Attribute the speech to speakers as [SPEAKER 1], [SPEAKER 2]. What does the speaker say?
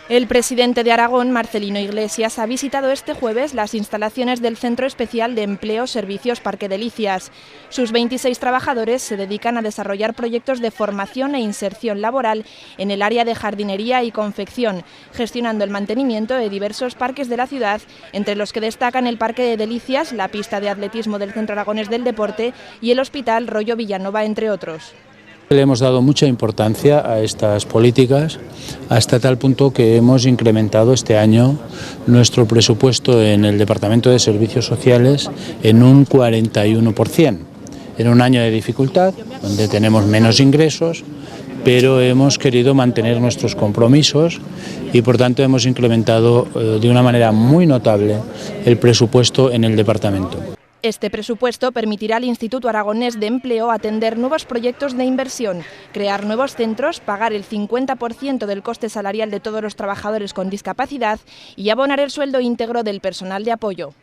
[SPEAKER 1] El presidente de Aragón, Marcelino Iglesias, ha visitado este jueves las instalaciones del Centro Especial de Empleo Servicios Parque Delicias. Sus 26 trabajadores se dedican a desarrollar proyectos de formación e inserción laboral en el área de jardinería y confección, gestionando el mantenimiento de diversos parques de la ciudad, entre los que destacan el Parque de Delicias, la pista de atletismo del Centro Aragonés del Deporte y el Hospital Rollo Villanova, entre otros.
[SPEAKER 2] Le hemos dado mucha importancia a estas políticas hasta tal punto que hemos incrementado este año nuestro presupuesto en el Departamento de Servicios Sociales en un 41%. En un año de dificultad, donde tenemos menos ingresos, pero hemos querido mantener nuestros compromisos y por tanto hemos incrementado de una manera muy notable el presupuesto en el departamento.
[SPEAKER 1] Este presupuesto permitirá al Instituto Aragonés de Empleo atender nuevos proyectos de inversión, crear nuevos centros, pagar el 50% del coste salarial de todos los trabajadores con discapacidad y abonar el sueldo íntegro del personal de apoyo.